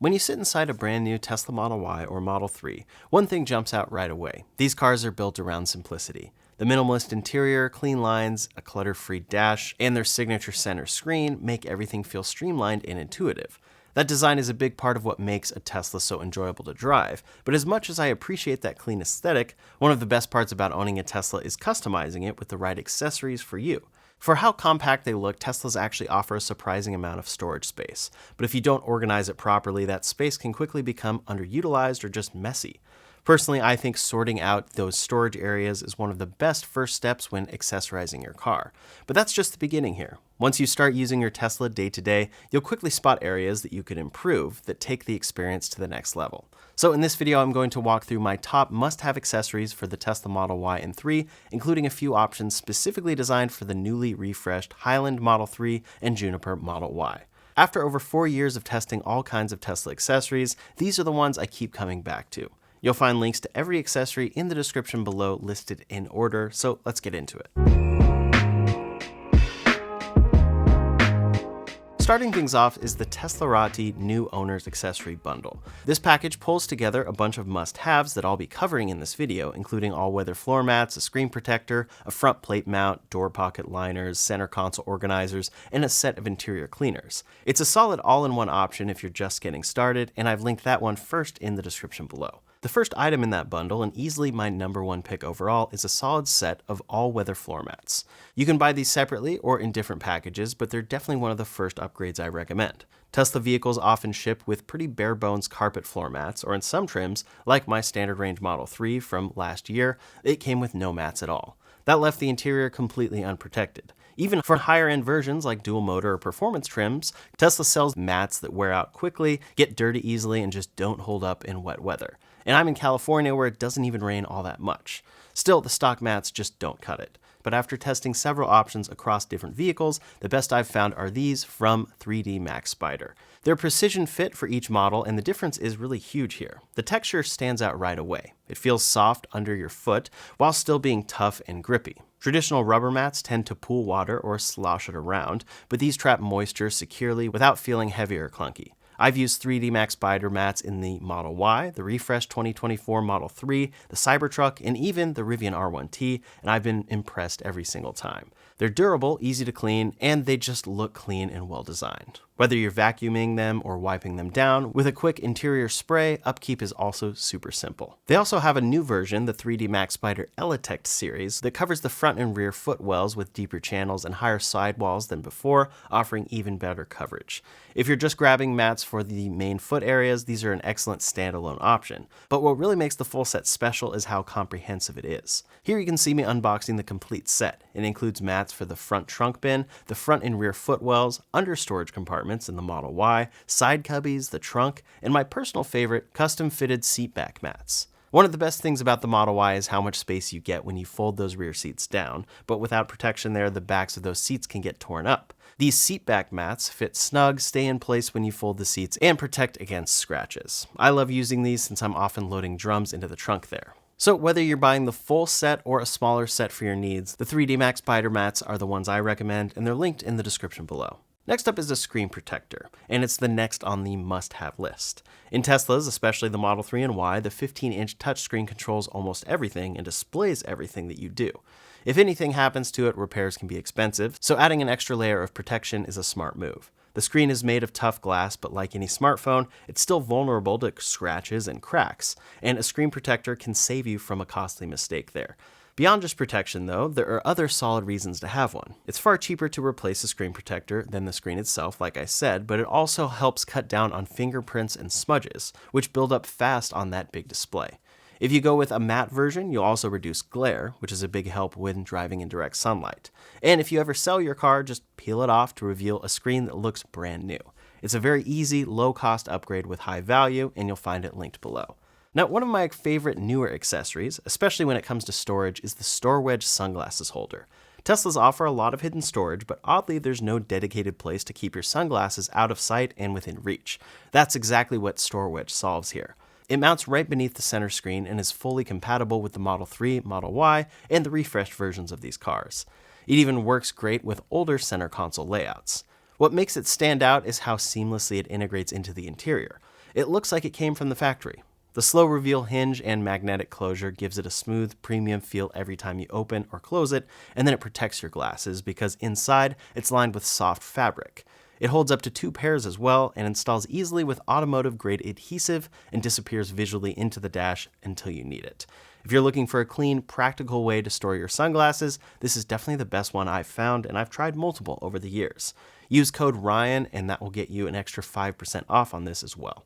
When you sit inside a brand new Tesla Model Y or Model 3, one thing jumps out right away. These cars are built around simplicity. The minimalist interior, clean lines, a clutter-free dash, and their signature center screen make everything feel streamlined and intuitive. That design is a big part of what makes a Tesla so enjoyable to drive, but as much as I appreciate that clean aesthetic, one of the best parts about owning a Tesla is customizing it with the right accessories for you. For how compact they look, Teslas actually offer a surprising amount of storage space. But if you don't organize it properly, that space can quickly become underutilized or just messy. Personally, I think sorting out those storage areas is one of the best first steps when accessorizing your car. But that's just the beginning here. Once you start using your Tesla day to day, you'll quickly spot areas that you could improve that take the experience to the next level. So in this video, I'm going to walk through my top must-have accessories for the Tesla Model Y and 3, including a few options specifically designed for the newly refreshed Highland Model 3 and Juniper Model Y. After over 4 years of testing all kinds of Tesla accessories, these are the ones I keep coming back to. You'll find links to every accessory in the description below listed in order, so let's get into it. Starting things off is the Teslarati New Owner's Accessory Bundle. This package pulls together a bunch of must-haves that I'll be covering in this video, including all-weather floor mats, a screen protector, a front plate mount, door pocket liners, center console organizers, and a set of interior cleaners. It's a solid all-in-one option if you're just getting started, and I've linked that one first in the description below. The first item in that bundle, and easily my #1 pick overall, is a solid set of all-weather floor mats. You can buy these separately or in different packages, but they're definitely one of the first upgrades I recommend. Tesla vehicles often ship with pretty bare-bones carpet floor mats, or in some trims, like my standard range Model 3 from last year, it came with no mats at all. That left the interior completely unprotected. Even for higher-end versions like dual motor or performance trims, Tesla sells mats that wear out quickly, get dirty easily, and just don't hold up in wet weather. And I'm in California where it doesn't even rain all that much. Still, the stock mats just don't cut it. But after testing several options across different vehicles, the best I've found are these from 3D Max Spider. They're precision fit for each model, and the difference is really huge here. The texture stands out right away. It feels soft under your foot while still being tough and grippy. Traditional rubber mats tend to pool water or slosh it around, but these trap moisture securely without feeling heavy or clunky. I've used 3D Max Spider mats in the Model Y, the refreshed 2024 Model 3, the Cybertruck, and even the Rivian R1T, and I've been impressed every single time. They're durable, easy to clean, and they just look clean and well designed. Whether you're vacuuming them or wiping them down, with a quick interior spray, upkeep is also super simple. They also have a new version, the 3D Max Spider Elitect series, that covers the front and rear footwells with deeper channels and higher sidewalls than before, offering even better coverage. If you're just grabbing mats for the main foot areas, these are an excellent standalone option. But what really makes the full set special is how comprehensive it is. Here you can see me unboxing the complete set. It includes mats for the front trunk bin, the front and rear footwells, under storage compartments in the Model Y, side cubbies, the trunk, and my personal favorite, custom-fitted seat back mats. One of the best things about the Model Y is how much space you get when you fold those rear seats down, but without protection there, the backs of those seats can get torn up. These seat back mats fit snug, stay in place when you fold the seats, and protect against scratches. I love using these since I'm often loading drums into the trunk there. So whether you're buying the full set or a smaller set for your needs, the 3D Max Spider mats are the ones I recommend, and they're linked in the description below. Next up is a screen protector, and it's the next on the must-have list. In Teslas, especially the Model 3 and Y, the 15-inch touchscreen controls almost everything and displays everything that you do. If anything happens to it, repairs can be expensive, so adding an extra layer of protection is a smart move. The screen is made of tough glass, but like any smartphone, it's still vulnerable to scratches and cracks, and a screen protector can save you from a costly mistake there. Beyond just protection though, there are other solid reasons to have one. It's far cheaper to replace a screen protector than the screen itself, like I said, but it also helps cut down on fingerprints and smudges, which build up fast on that big display. If you go with a matte version, you'll also reduce glare, which is a big help when driving in direct sunlight. And if you ever sell your car, just peel it off to reveal a screen that looks brand new. It's a very easy, low-cost upgrade with high value, and you'll find it linked below. Now, one of my favorite newer accessories, especially when it comes to storage, is the StorWedge sunglasses holder. Teslas offer a lot of hidden storage, but oddly there's no dedicated place to keep your sunglasses out of sight and within reach. That's exactly what StorWedge solves here. It mounts right beneath the center screen and is fully compatible with the Model 3, Model Y, and the refreshed versions of these cars. It even works great with older center console layouts. What makes it stand out is how seamlessly it integrates into the interior. It looks like it came from the factory. The slow reveal hinge and magnetic closure gives it a smooth, premium feel every time you open or close it, and then it protects your glasses because inside it's lined with soft fabric. It holds up to 2 pairs as well and installs easily with automotive-grade adhesive and disappears visually into the dash until you need it. If you're looking for a clean, practical way to store your sunglasses, this is definitely the best one I've found, and I've tried multiple over the years. Use code Ryan and that will get you an extra 5% off on this as well.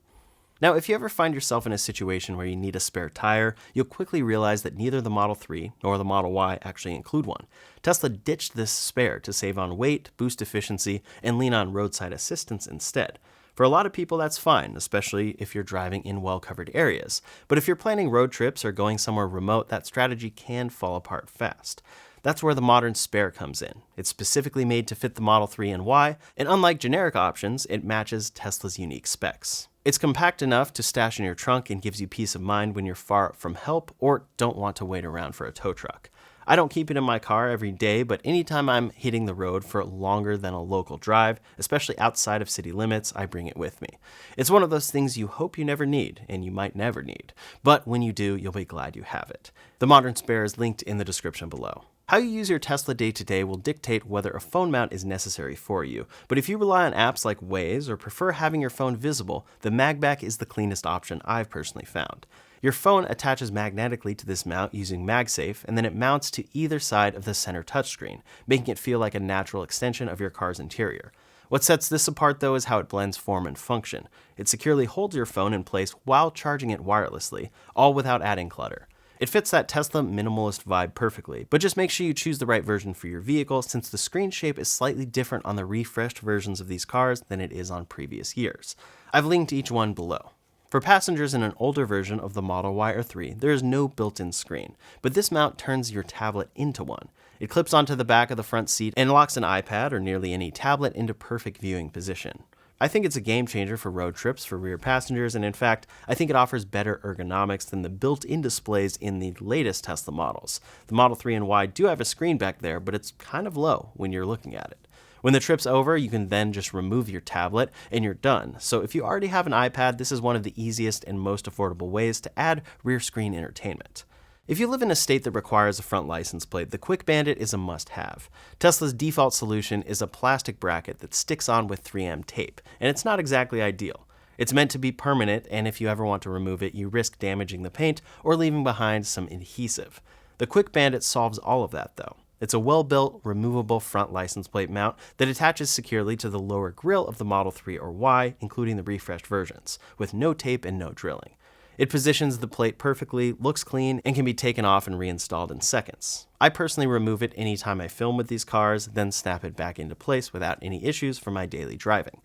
Now, if you ever find yourself in a situation where you need a spare tire, you'll quickly realize that neither the Model 3 nor the Model Y actually include one. Tesla ditched this spare to save on weight, boost efficiency, and lean on roadside assistance instead. For a lot of people, that's fine, especially if you're driving in well-covered areas. But if you're planning road trips or going somewhere remote, that strategy can fall apart fast. That's where the modern spare comes in. It's specifically made to fit the Model 3 and Y, and unlike generic options, it matches Tesla's unique specs. It's compact enough to stash in your trunk and gives you peace of mind when you're far from help or don't want to wait around for a tow truck. I don't keep it in my car every day, but anytime I'm hitting the road for longer than a local drive, especially outside of city limits, I bring it with me. It's one of those things you hope you never need, and you might never need. But when you do, you'll be glad you have it. The modern spare is linked in the description below. How you use your Tesla day-to-day will dictate whether a phone mount is necessary for you, but if you rely on apps like Waze or prefer having your phone visible, the MagBak is the cleanest option I've personally found. Your phone attaches magnetically to this mount using MagSafe, and then it mounts to either side of the center touchscreen, making it feel like a natural extension of your car's interior. What sets this apart though is how it blends form and function. It securely holds your phone in place while charging it wirelessly, all without adding clutter. It fits that Tesla minimalist vibe perfectly, but just make sure you choose the right version for your vehicle since the screen shape is slightly different on the refreshed versions of these cars than it is on previous years. I've linked each one below. For passengers in an older version of the Model Y or 3, there is no built-in screen, but this mount turns your tablet into one. It clips onto the back of the front seat and locks an iPad or nearly any tablet into perfect viewing position. I think it's a game changer for road trips for rear passengers, and in fact, I think it offers better ergonomics than the built-in displays in the latest Tesla models. The Model 3 and Y do have a screen back there, but it's kind of low when you're looking at it. When the trip's over, you can then just remove your tablet and you're done. So if you already have an iPad, this is one of the easiest and most affordable ways to add rear screen entertainment. If you live in a state that requires a front license plate, the Quick Bandit is a must-have. Tesla's default solution is a plastic bracket that sticks on with 3M tape, and it's not exactly ideal. It's meant to be permanent, and if you ever want to remove it, you risk damaging the paint or leaving behind some adhesive. The Quick Bandit solves all of that, though. It's a well-built, removable front license plate mount that attaches securely to the lower grille of the Model 3 or Y, including the refreshed versions, with no tape and no drilling. It positions the plate perfectly, looks clean, and can be taken off and reinstalled in seconds. I personally remove it anytime I film with these cars, then snap it back into place without any issues for my daily driving.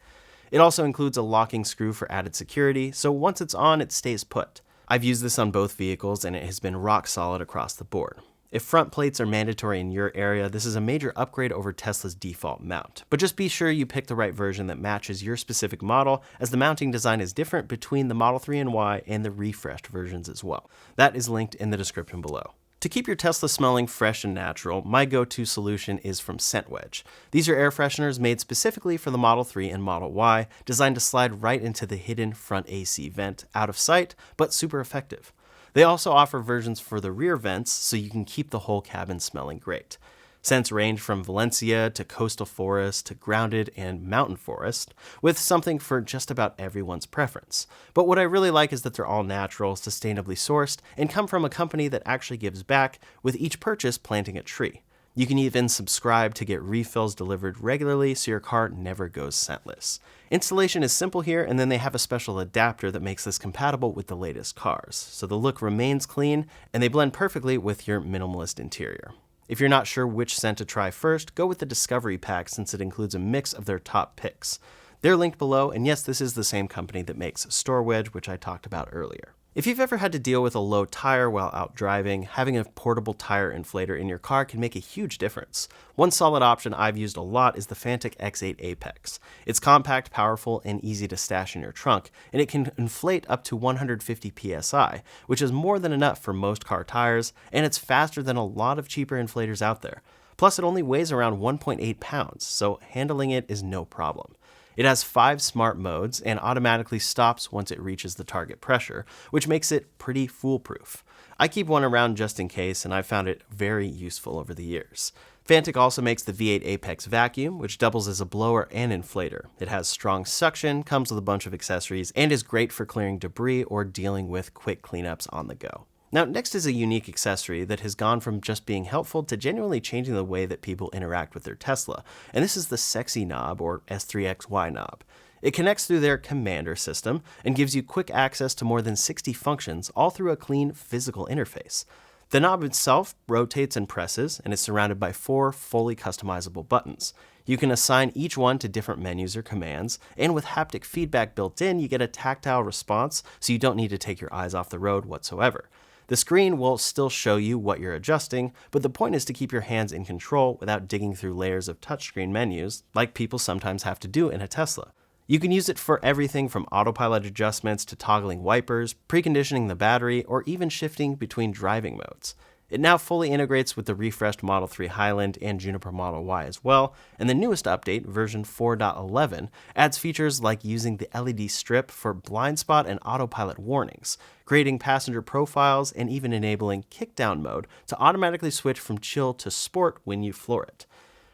It also includes a locking screw for added security, so once it's on, it stays put. I've used this on both vehicles, and it has been rock solid across the board. If front plates are mandatory in your area, this is a major upgrade over Tesla's default mount. But just be sure you pick the right version that matches your specific model, as the mounting design is different between the Model 3 and Y and the refreshed versions as well. That is linked in the description below. To keep your Tesla smelling fresh and natural, my go-to solution is from StorWedge. These are air fresheners made specifically for the Model 3 and Model Y, designed to slide right into the hidden front AC vent, out of sight, but super effective. They also offer versions for the rear vents, so you can keep the whole cabin smelling great. Scents range from Valencia to coastal forest to grounded and mountain forest, with something for just about everyone's preference. But what I really like is that they're all natural, sustainably sourced, and come from a company that actually gives back, with each purchase planting a tree. You can even subscribe to get refills delivered regularly so your car never goes scentless. Installation is simple here, and then they have a special adapter that makes this compatible with the latest cars, so the look remains clean and they blend perfectly with your minimalist interior. If you're not sure which scent to try first, go with the Discovery Pack since it includes a mix of their top picks. They're linked below, and yes, this is the same company that makes StorWedge, which I talked about earlier. If you've ever had to deal with a low tire while out driving, having a portable tire inflator in your car can make a huge difference. One solid option I've used a lot is the Fanttik X8 Apex. It's compact, powerful, and easy to stash in your trunk, and it can inflate up to 150 psi, which is more than enough for most car tires, and it's faster than a lot of cheaper inflators out there. Plus, it only weighs around 1.8 pounds, so handling it is no problem. It has 5 smart modes and automatically stops once it reaches the target pressure, which makes it pretty foolproof. I keep one around just in case, and I've found it very useful over the years. Fanttik also makes the V8 Apex vacuum, which doubles as a blower and inflator. It has strong suction, comes with a bunch of accessories, and is great for clearing debris or dealing with quick cleanups on the go. Now, next is a unique accessory that has gone from just being helpful to genuinely changing the way that people interact with their Tesla, and this is the Sexy Knob, or S3XY Knob. It connects through their commander system and gives you quick access to more than 60 functions, all through a clean physical interface. The knob itself rotates and presses, and is surrounded by 4 fully customizable buttons. You can assign each one to different menus or commands, and with haptic feedback built in, you get a tactile response, so you don't need to take your eyes off the road whatsoever. The screen will still show you what you're adjusting, but the point is to keep your hands in control without digging through layers of touchscreen menus, like people sometimes have to do in a Tesla. You can use it for everything from autopilot adjustments to toggling wipers, preconditioning the battery, or even shifting between driving modes. It now fully integrates with the refreshed Model 3 Highland and Juniper Model Y as well, and the newest update, version 4.11, adds features like using the LED strip for blind spot and autopilot warnings, creating passenger profiles, and even enabling kickdown mode to automatically switch from chill to sport when you floor it.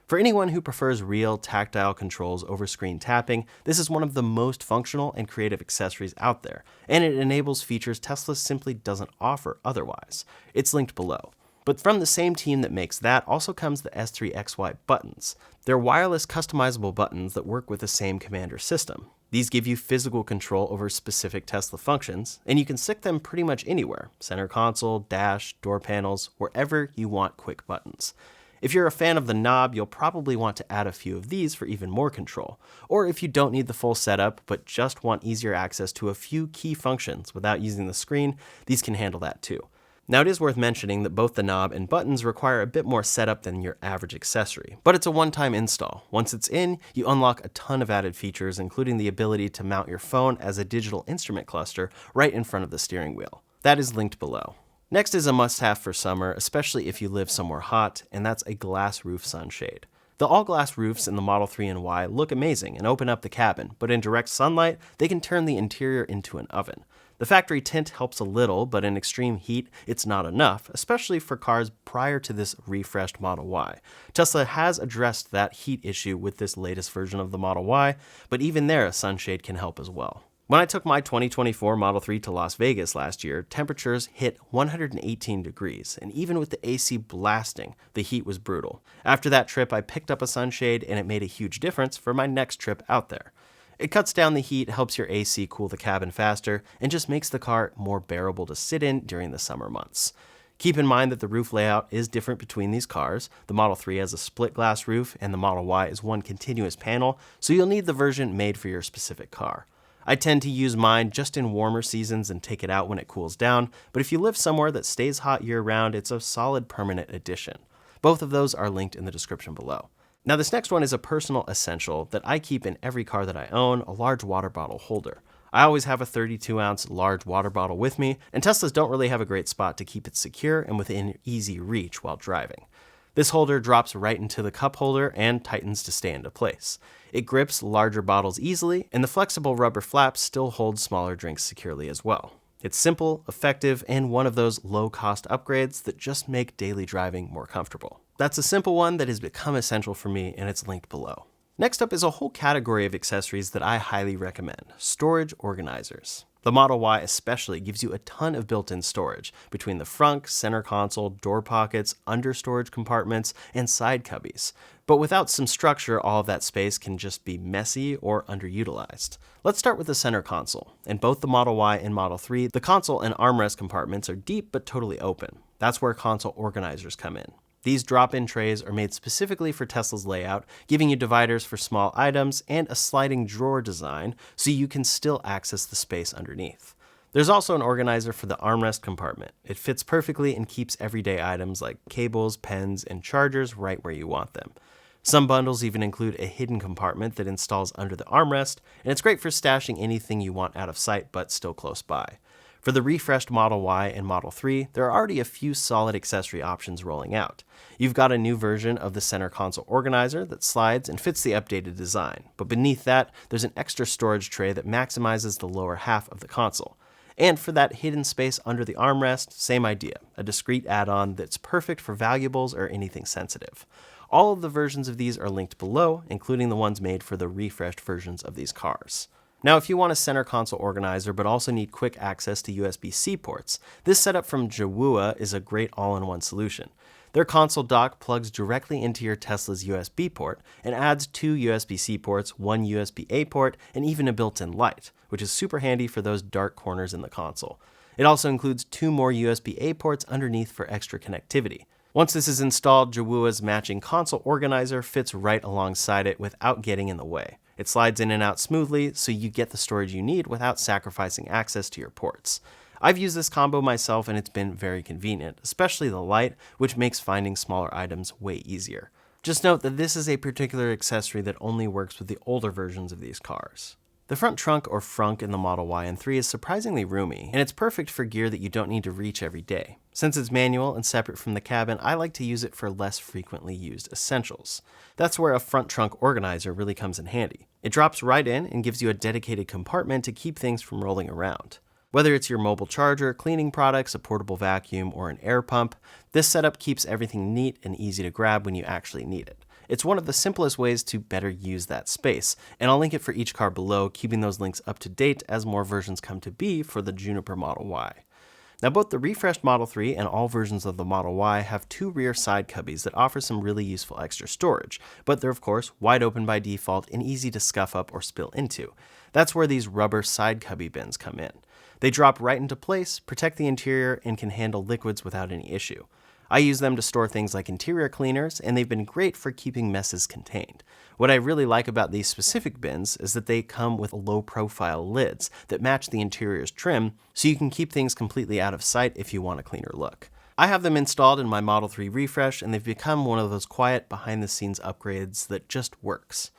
For anyone who prefers real tactile controls over screen tapping, this is one of the most functional and creative accessories out there, and it enables features Tesla simply doesn't offer otherwise. It's linked below. But from the same team that makes that also comes the S3XY Buttons. They're wireless customizable buttons that work with the same commander system. These give you physical control over specific Tesla functions, and you can stick them pretty much anywhere: center console, dash, door panels, wherever you want quick buttons. If you're a fan of the knob, you'll probably want to add a few of these for even more control. Or if you don't need the full setup, but just want easier access to a few key functions without using the screen, these can handle that too. Now, it is worth mentioning that both the knob and buttons require a bit more setup than your average accessory, but it's a one-time install. Once it's in, you unlock a ton of added features, including the ability to mount your phone as a digital instrument cluster right in front of the steering wheel. That is linked below. Next is a must-have for summer, especially if you live somewhere hot, and that's a glass roof sunshade. The all-glass roofs in the Model 3 and Y look amazing and open up the cabin, but in direct sunlight, they can turn the interior into an oven. The factory tint helps a little, but in extreme heat, it's not enough, especially for cars prior to this refreshed Model Y. Tesla has addressed that heat issue with this latest version of the Model Y, but even there, a sunshade can help as well. When I took my 2024 Model 3 to Las Vegas last year, temperatures hit 118 degrees, and even with the AC blasting, the heat was brutal. After that trip, I picked up a sunshade, and it made a huge difference for my next trip out there. It cuts down the heat, helps your AC cool the cabin faster, and just makes the car more bearable to sit in during the summer months. Keep in mind that the roof layout is different between these cars. The Model 3 has a split glass roof, and the Model Y is one continuous panel, so you'll need the version made for your specific car. I tend to use mine just in warmer seasons and take it out when it cools down, but if you live somewhere that stays hot year-round, it's a solid permanent addition. Both of those are linked in the description below. Now, this next one is a personal essential that I keep in every car that I own: a large water bottle holder. I always have a 32-ounce large water bottle with me, and Teslas don't really have a great spot to keep it secure and within easy reach while driving. This holder drops right into the cup holder and tightens to stay into place. It grips larger bottles easily, and the flexible rubber flaps still hold smaller drinks securely as well. It's simple, effective, and one of those low-cost upgrades that just make daily driving more comfortable. That's a simple one that has become essential for me, and it's linked below. Next up is a whole category of accessories that I highly recommend: storage organizers. The Model Y especially gives you a ton of built-in storage between the frunk, center console, door pockets, under storage compartments, and side cubbies. But without some structure, all of that space can just be messy or underutilized. Let's start with the center console. In both the Model Y and Model 3, the console and armrest compartments are deep but totally open. That's where console organizers come in. These drop-in trays are made specifically for Tesla's layout, giving you dividers for small items and a sliding drawer design so you can still access the space underneath. There's also an organizer for the armrest compartment. It fits perfectly and keeps everyday items like cables, pens, and chargers right where you want them. Some bundles even include a hidden compartment that installs under the armrest, and it's great for stashing anything you want out of sight but still close by. For the refreshed Model Y and Model 3, there are already a few solid accessory options rolling out. You've got a new version of the center console organizer that slides and fits the updated design, but beneath that, there's an extra storage tray that maximizes the lower half of the console. And for that hidden space under the armrest, same idea, a discrete add-on that's perfect for valuables or anything sensitive. All of the versions of these are linked below, including the ones made for the refreshed versions of these cars. Now, if you want a center console organizer but also need quick access to USB-C ports, this setup from Jowua is a great all-in-one solution. Their console dock plugs directly into your Tesla's USB port and adds 2 USB-C ports, 1 USB-A port, and even a built-in light, which is super handy for those dark corners in the console. It also includes 2 more USB-A ports underneath for extra connectivity. Once this is installed, Jowua's matching console organizer fits right alongside it without getting in the way. It slides in and out smoothly, so you get the storage you need without sacrificing access to your ports. I've used this combo myself and it's been very convenient, especially the light, which makes finding smaller items way easier. Just note that this is a particular accessory that only works with the older versions of these cars. The front trunk, or frunk, in the Model Y and 3 is surprisingly roomy, and it's perfect for gear that you don't need to reach every day. Since it's manual and separate from the cabin, I like to use it for less frequently used essentials. That's where a front trunk organizer really comes in handy. It drops right in and gives you a dedicated compartment to keep things from rolling around. Whether it's your mobile charger, cleaning products, a portable vacuum, or an air pump, this setup keeps everything neat and easy to grab when you actually need it. It's one of the simplest ways to better use that space, and I'll link it for each car below, keeping those links up to date as more versions come to be for the Juniper Model Y. Now, both the refreshed Model 3 and all versions of the Model Y have 2 rear side cubbies that offer some really useful extra storage, but they're of course wide open by default and easy to scuff up or spill into. That's where these rubber side cubby bins come in. They drop right into place, protect the interior, and can handle liquids without any issue. I use them to store things like interior cleaners, and they've been great for keeping messes contained. What I really like about these specific bins is that they come with low-profile lids that match the interior's trim, so you can keep things completely out of sight if you want a cleaner look. I have them installed in my Model 3 refresh, and they've become one of those quiet, behind-the-scenes upgrades that just works.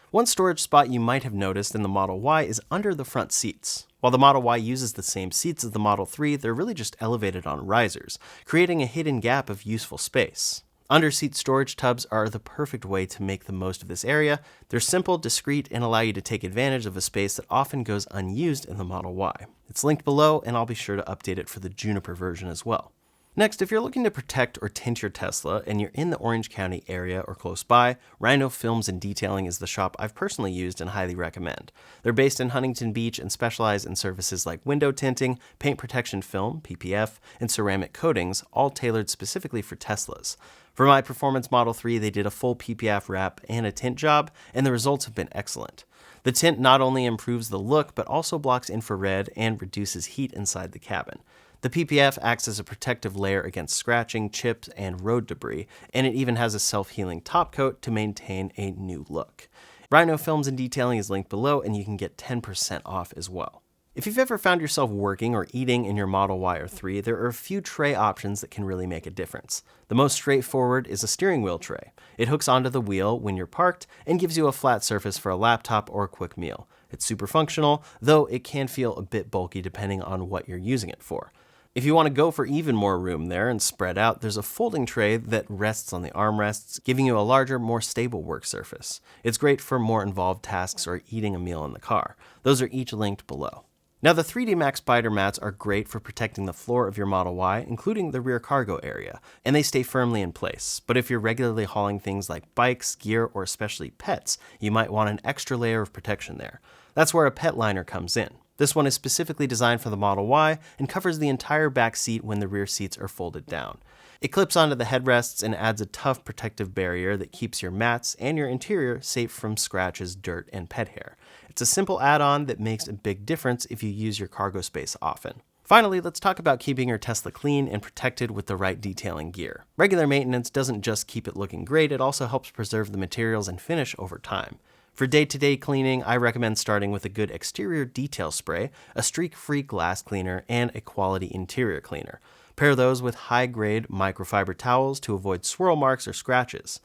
One storage spot you might have noticed in the Model Y is under the front seats. While the Model Y uses the same seats as the Model 3, they're really just elevated on risers, creating a hidden gap of useful space. Underseat storage tubs are the perfect way to make the most of this area. They're simple, discreet, and allow you to take advantage of a space that often goes unused in the Model Y. It's linked below, and I'll be sure to update it for the Juniper version as well. Next, if you're looking to protect or tint your Tesla and you're in the Orange County area or close by, Rhino Films and Detailing is the shop I've personally used and highly recommend. They're based in Huntington Beach and specialize in services like window tinting, paint protection film, PPF, and ceramic coatings, all tailored specifically for Teslas. For my Performance Model 3, they did a full PPF wrap and a tint job, and the results have been excellent. The tint not only improves the look, but also blocks infrared and reduces heat inside the cabin. The PPF acts as a protective layer against scratching, chips, and road debris, and it even has a self-healing top coat to maintain a new look. Rhino Films and Detailing is linked below, and you can get 10% off as well. If you've ever found yourself working or eating in your Model Y or 3, there are a few tray options that can really make a difference. The most straightforward is a steering wheel tray. It hooks onto the wheel when you're parked and gives you a flat surface for a laptop or a quick meal. It's super functional, though it can feel a bit bulky depending on what you're using it for. If you want to go for even more room there and spread out, there's a folding tray that rests on the armrests, giving you a larger, more stable work surface. It's great for more involved tasks or eating a meal in the car. Those are each linked below. Now, the 3D Max Spider mats are great for protecting the floor of your Model Y, including the rear cargo area, and they stay firmly in place. But if you're regularly hauling things like bikes, gear, or especially pets, you might want an extra layer of protection there. That's where a pet liner comes in. This one is specifically designed for the Model Y and covers the entire back seat when the rear seats are folded down. It clips onto the headrests and adds a tough protective barrier that keeps your mats and your interior safe from scratches, dirt, and pet hair. It's a simple add-on that makes a big difference if you use your cargo space often. Finally, let's talk about keeping your Tesla clean and protected with the right detailing gear. Regular maintenance doesn't just keep it looking great, it also helps preserve the materials and finish over time. For day-to-day cleaning, I recommend starting with a good exterior detail spray, a streak-free glass cleaner, and a quality interior cleaner. Pair those with high-grade microfiber towels to avoid swirl marks or scratches.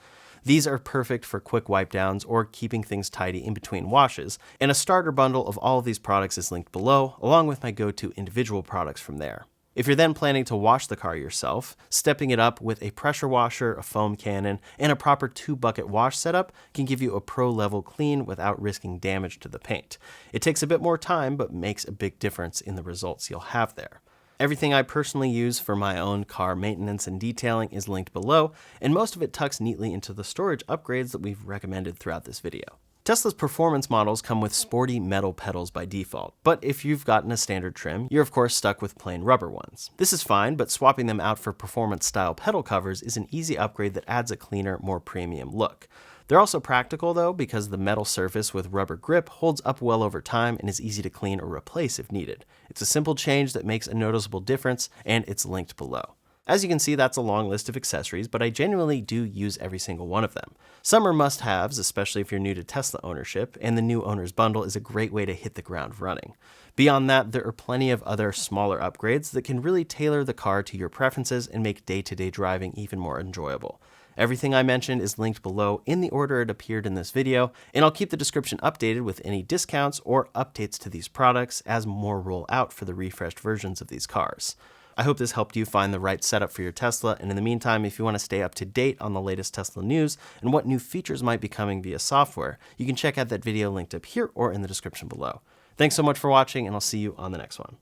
These are perfect for quick wipe downs or keeping things tidy in between washes, and a starter bundle of all of these products is linked below, along with my go-to individual products from there. If you're then planning to wash the car yourself, stepping it up with a pressure washer, a foam cannon, and a proper 2-bucket wash setup can give you a pro-level clean without risking damage to the paint. It takes a bit more time, but makes a big difference in the results you'll have there. Everything I personally use for my own car maintenance and detailing is linked below, and most of it tucks neatly into the storage upgrades that we've recommended throughout this video. Tesla's performance models come with sporty metal pedals by default, but if you've gotten a standard trim, you're of course stuck with plain rubber ones. This is fine, but swapping them out for performance-style pedal covers is an easy upgrade that adds a cleaner, more premium look. They're also practical though, because the metal surface with rubber grip holds up well over time and is easy to clean or replace if needed. It's a simple change that makes a noticeable difference, and it's linked below. As you can see, that's a long list of accessories, but I genuinely do use every single one of them. Some are must-haves, especially if you're new to Tesla ownership, and the new owner's bundle is a great way to hit the ground running. Beyond that, there are plenty of other smaller upgrades that can really tailor the car to your preferences and make day-to-day driving even more enjoyable. Everything I mentioned is linked below in the order it appeared in this video, and I'll keep the description updated with any discounts or updates to these products as more roll out for the refreshed versions of these cars. I hope this helped you find the right setup for your Tesla, and in the meantime, if you want to stay up to date on the latest Tesla news and what new features might be coming via software, you can check out that video linked up here or in the description below. Thanks so much for watching, and I'll see you on the next one.